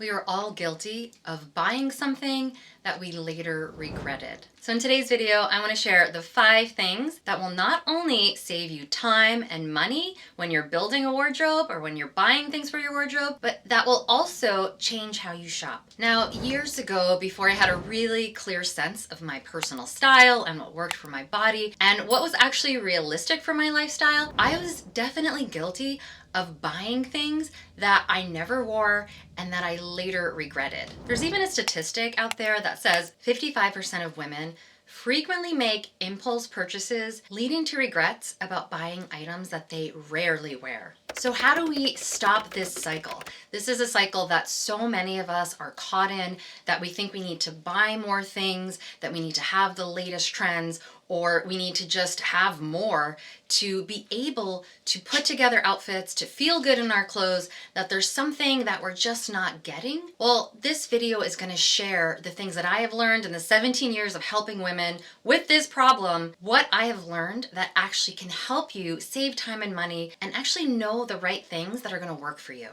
We are all guilty of buying something that we later regretted. So in today's video, I want to share the 5 things that will not only save you time and money when you're building a wardrobe or when you're buying things for your wardrobe, but that will also change how you shop. Now, years ago, before I had a really clear sense of my personal style and what worked for my body and what was actually realistic for my lifestyle, I was definitely guilty of buying things that I never wore and that I later regretted. There's even a statistic out there that says 55% of women frequently make impulse purchases, leading to regrets about buying items that they rarely wear. So how do we stop this cycle? This is a cycle that so many of us are caught in, that we think we need to buy more things, that we need to have the latest trends, or we need to just have more to be able to put together outfits, to feel good in our clothes, that there's something that we're just not getting. Well, this video is going to share the things that I have learned in the 17 years of helping women with this problem, what I have learned that actually can help you save time and money and actually know the right things that are going to work for you.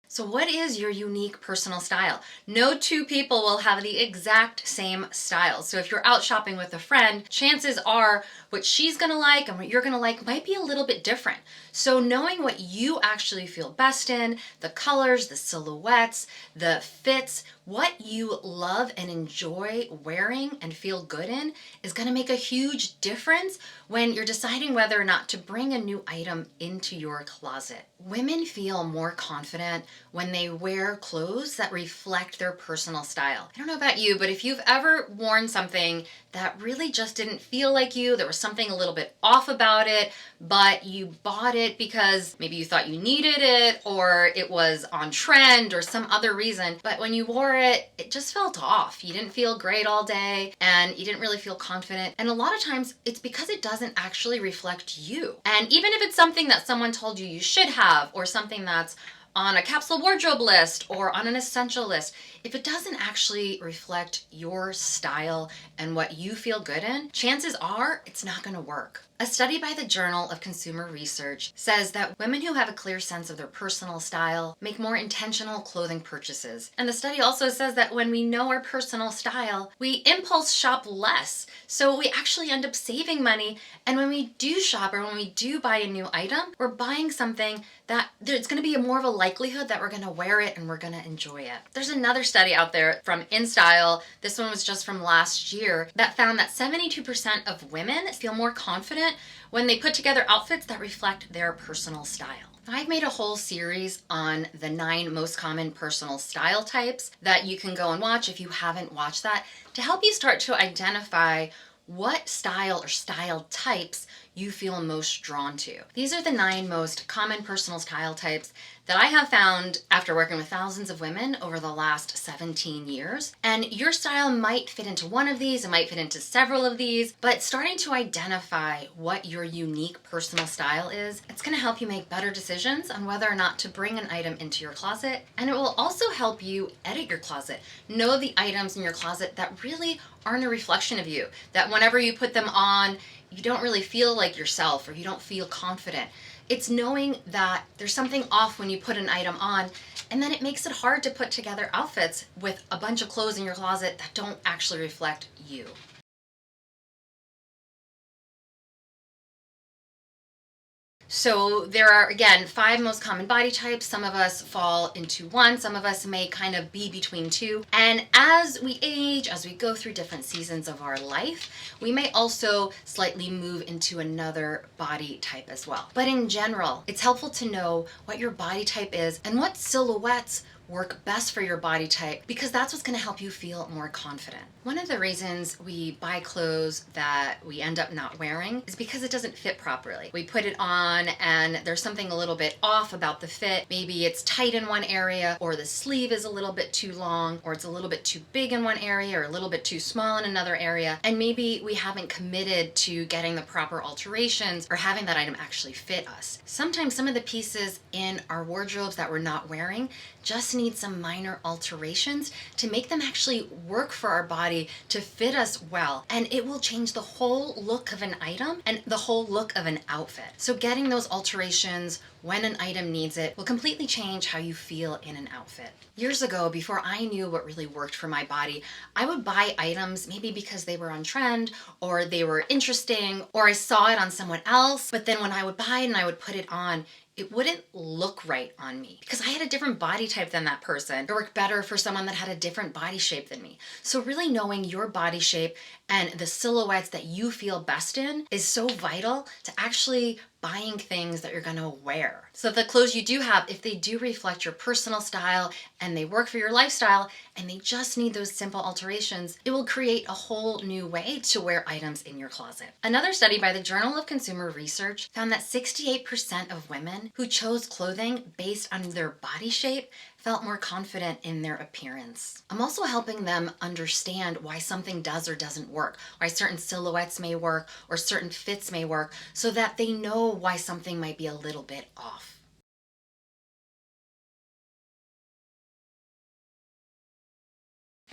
So what is your unique personal style? No two people will have the exact same style. So if you're out shopping with a friend, chances are what she's gonna like and what you're gonna like might be a little bit different. So knowing what you actually feel best in, the colors, the silhouettes, the fits, what you love and enjoy wearing and feel good in is gonna make a huge difference when you're deciding whether or not to bring a new item into your closet. Women feel more confident when they wear clothes that reflect their personal style. I don't know about you, but if you've ever worn something that really just didn't feel like you, there was something a little bit off about it, but you bought it because maybe you thought you needed it or it was on trend or some other reason, but when you wore it, it just felt off. You didn't feel great all day and you didn't really feel confident. And a lot of times it's because it doesn't actually reflect you. And even if it's something that someone told you you should have, or something that's on a Capsule Wardrobe list or on an essential list, if it doesn't actually reflect your style and what you feel good in, chances are it's not going to work. A study by the Journal of Consumer Research says that women who have a clear sense of their personal style make more intentional clothing purchases. And the study also says that when we know our personal style, we impulse shop less. So we actually end up saving money. And when we do shop or when we do buy a new item, we're buying something that there's going to be more of a likelihood that we're going to wear it and we're going to enjoy it. There's another study out there from InStyle, this one was just from last year, that found that 72% of women feel more confident when they put together outfits that reflect their personal style. I've made a whole series on the 9 most common personal style types that you can go and watch if you haven't watched that, to help you start to identify what style or style types you feel most drawn to. These are the 9 most common personal style types that I have found after working with thousands of women over the last 17 years. And your style might fit into one of these, it might fit into several of these, but starting to identify what your unique personal style is, it's gonna help you make better decisions on whether or not to bring an item into your closet. And it will also help you edit your closet. Know the items in your closet that really aren't a reflection of you, that whenever you put them on, you don't really feel like yourself or you don't feel confident. It's knowing that there's something off when you put an item on, and then it makes it hard to put together outfits with a bunch of clothes in your closet that don't actually reflect you. So there are, again, 5 most common body types. Some of us fall into one, some of us may kind of be between 2. And as we age, as we go through different seasons of our life, we may also slightly move into another body type as well. But in general, it's helpful to know what your body type is and what silhouettes work best for your body type, because that's what's going to help you feel more confident. One of the reasons we buy clothes that we end up not wearing is because it doesn't fit properly. We put it on and there's something a little bit off about the fit. Maybe it's tight in one area, or the sleeve is a little bit too long, or it's a little bit too big in one area, or a little bit too small in another area. And maybe we haven't committed to getting the proper alterations or having that item actually fit us. Sometimes some of the pieces in our wardrobes that we're not wearing just need some minor alterations to make them actually work for our body to fit us well. And it will change the whole look of an item and the whole look of an outfit. So getting those alterations when an item needs it will completely change how you feel in an outfit. Years ago, before I knew what really worked for my body, I would buy items maybe because they were on trend or they were interesting or I saw it on someone else. But then when I would buy it and I would put it on, it wouldn't look right on me because I had a different body type than that person. It worked better for someone that had a different body shape than me. So really knowing your body shape and the silhouettes that you feel best in is so vital to actually buying things that you're gonna wear. So the clothes you do have, if they do reflect your personal style and they work for your lifestyle and they just need those simple alterations, it will create a whole new way to wear items in your closet. Another study by the Journal of Consumer Research found that 68% of women who chose clothing based on their body shape felt more confident in their appearance. I'm also helping them understand why something does or doesn't work, why certain silhouettes may work or certain fits may work, so that they know why something might be a little bit off.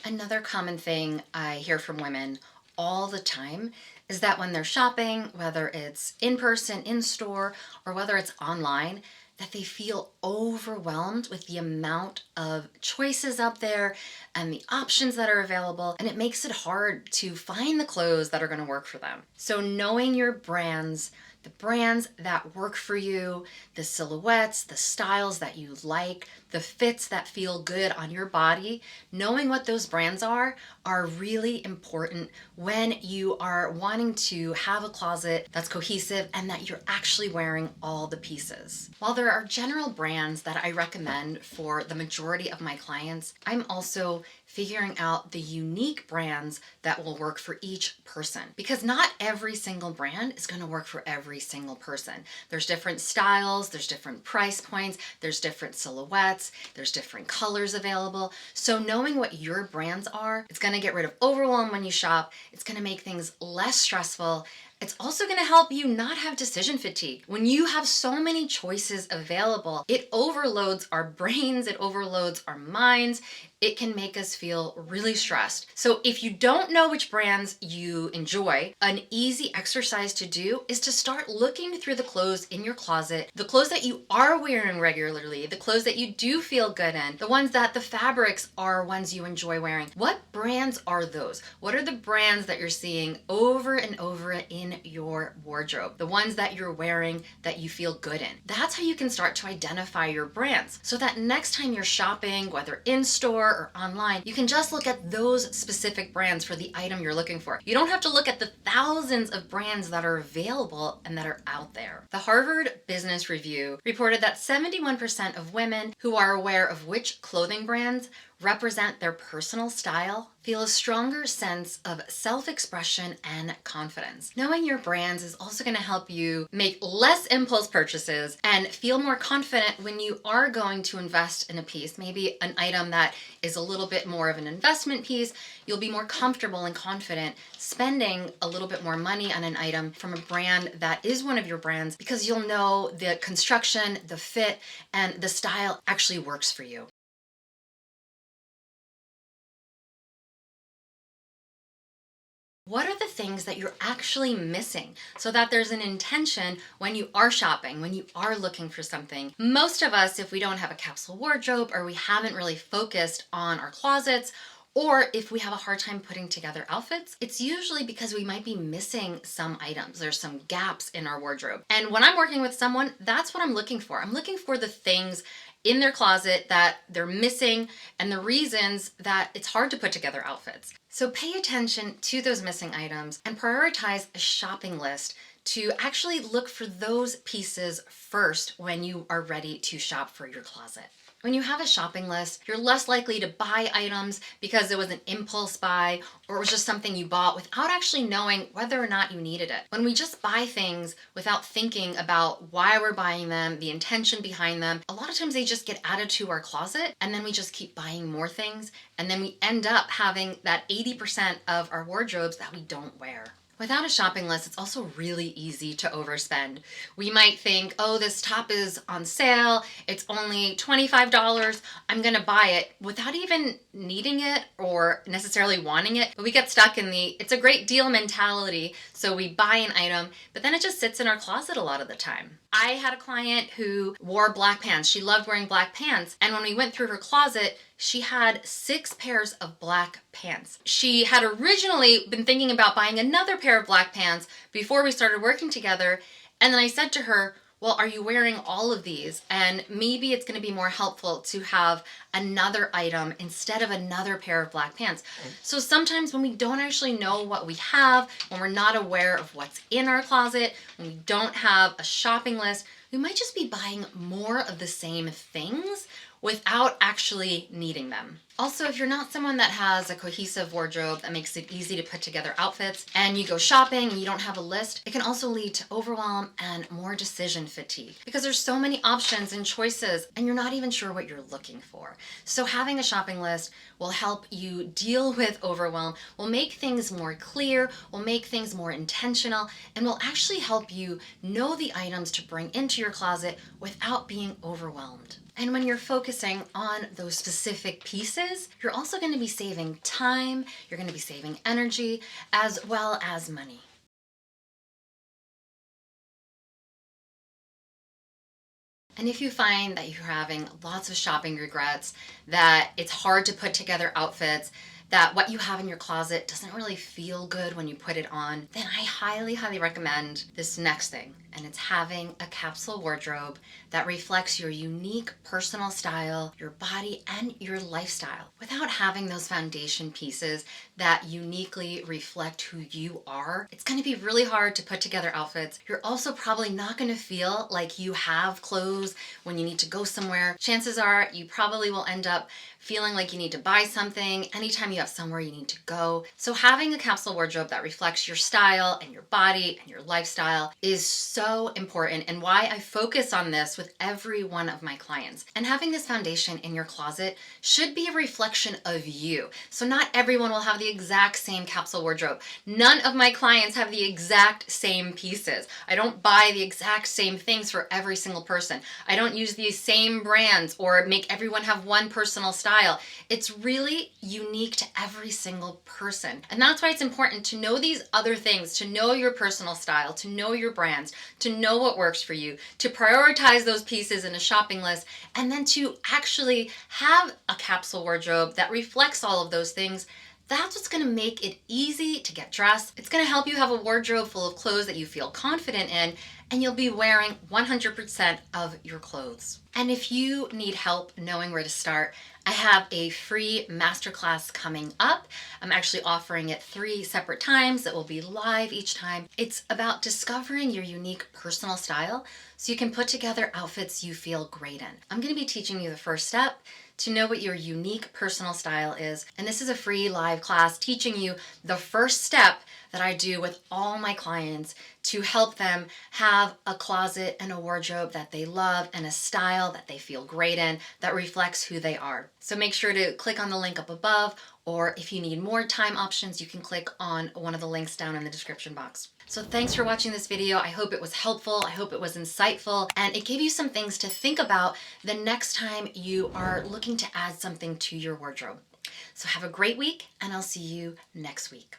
Another common thing I hear from women all the time is that when they're shopping, whether it's in person, in store, or whether it's online, that they feel overwhelmed with the amount of choices out there and the options that are available, and it makes it hard to find the clothes that are going to work for them. So knowing your brands, the brands that work for you, the silhouettes, the styles that you like, the fits that feel good on your body, knowing what those brands are really important when you are wanting to have a closet that's cohesive and that you're actually wearing all the pieces. While there are general brands that I recommend for the majority of my clients, I'm also figuring out the unique brands that will work for each person, because not every single brand is going to work for every single person. There's different styles, there's different price points, there's different silhouettes, there's different colors available. So knowing what your brands are, it's going to get rid of overwhelm when you shop. It's going to make things less stressful. It's also going to help you not have decision fatigue. When you have so many choices available, it overloads our brains, it overloads our minds. It can make us feel really stressed. So if you don't know which brands you enjoy, an easy exercise to do is to start looking through the clothes in your closet, the clothes that you are wearing regularly, the clothes that you do feel good in, the ones that the fabrics are ones you enjoy wearing. What brands are those? What are the brands that you're seeing over and over in your wardrobe? The ones that you're wearing that you feel good in. That's how you can start to identify your brands so that next time you're shopping, whether in store or online, you can just look at those specific brands for the item you're looking for. You don't have to look at the thousands of brands that are available and that are out there. The Harvard Business Review reported that 71% of women who are aware of which clothing brands represent their personal style feel a stronger sense of self-expression and confidence. Knowing your brands is also going to help you make less impulse purchases and feel more confident when you are going to invest in a piece, maybe an item that is a little bit more of an investment piece. You'll be more comfortable and confident spending a little bit more money on an item from a brand that is one of your brands because you'll know the construction, the fit, and the style actually works for you. What are the things that you're actually missing so that there's an intention when you are shopping, when you are looking for something? Most of us, if we don't have a capsule wardrobe or we haven't really focused on our closets, or if we have a hard time putting together outfits, it's usually because we might be missing some items. There's some gaps in our wardrobe. And when I'm working with someone, that's what I'm looking for. I'm looking for the things in their closet that they're missing and the reasons that it's hard to put together outfits. So pay attention to those missing items and prioritize a shopping list to actually look for those pieces first when you are ready to shop for your closet. When you have a shopping list, you're less likely to buy items because it was an impulse buy or it was just something you bought without actually knowing whether or not you needed it. When we just buy things without thinking about why we're buying them, the intention behind them, a lot of times they just get added to our closet and then we just keep buying more things and then we end up having that 80% of our wardrobes that we don't wear. Without a shopping list, it's also really easy to overspend. We might think, oh, this top is on sale, it's only $25, I'm gonna buy it without even needing it or necessarily wanting it. But we get stuck in the it's a great deal mentality, so we buy an item, but then it just sits in our closet a lot of the time. I had a client who wore black pants. She loved wearing black pants, and when we went through her closet, she had 6 pairs of black pants. She had originally been thinking about buying another pair of black pants before we started working together, and then I said to her, well, are you wearing all of these? And maybe it's going to be more helpful to have another item instead of another pair of black pants. So sometimes when we don't actually know what we have, when we're not aware of what's in our closet, when we don't have a shopping list, we might just be buying more of the same things without actually needing them. Also, if you're not someone that has a cohesive wardrobe that makes it easy to put together outfits, and you go shopping and you don't have a list, it can also lead to overwhelm and more decision fatigue because there's so many options and choices and you're not even sure what you're looking for. So having a shopping list will help you deal with overwhelm, will make things more clear, will make things more intentional, and will actually help you know the items to bring into your closet without being overwhelmed. And when you're focusing on those specific pieces, you're also going to be saving time, you're going to be saving energy, as well as money. And if you find that you're having lots of shopping regrets, that it's hard to put together outfits, that what you have in your closet doesn't really feel good when you put it on, then I highly, highly recommend this next thing. And it's having a capsule wardrobe that reflects your unique personal style, your body, and your lifestyle without having those foundation pieces that uniquely reflect who you are. It's going to be really hard to put together outfits. You're also probably not going to feel like you have clothes when you need to go somewhere. Chances are you probably will end up feeling like you need to buy something anytime you have somewhere you need to go. So having a capsule wardrobe that reflects your style and your body and your lifestyle is so important, and why I focus on this with every one of my clients. And having this foundation in your closet should be a reflection of you. So not everyone will have the exact same capsule wardrobe. None of my clients have the exact same pieces. I don't buy the exact same things for every single person. I don't use these same brands or make everyone have one personal style. It's really unique to every single person. And that's why it's important to know these other things, to know your personal style, to know your brands, to know what works for you, to prioritize those pieces in a shopping list, and then to actually have a capsule wardrobe that reflects all of those things. That's what's going to make it easy to get dressed. It's going to help you have a wardrobe full of clothes that you feel confident in, and you'll be wearing 100% of your clothes. And if you need help knowing where to start, I have a free masterclass coming up. I'm actually offering it 3 separate times. It will be live each time. It's about discovering your unique personal style so you can put together outfits you feel great in. I'm going to be teaching you the first step to know what your unique personal style is. And this is a free live class teaching you the first step that I do with all my clients to help them have a closet and a wardrobe that they love and a style that they feel great in that reflects who they are. So make sure to click on the link up above, or if you need more time options, you can click on one of the links down in the description box. So thanks for watching this video. I hope it was helpful. I hope it was insightful, and it gave you some things to think about the next time you are looking to add something to your wardrobe. So have a great week, and I'll see you next week.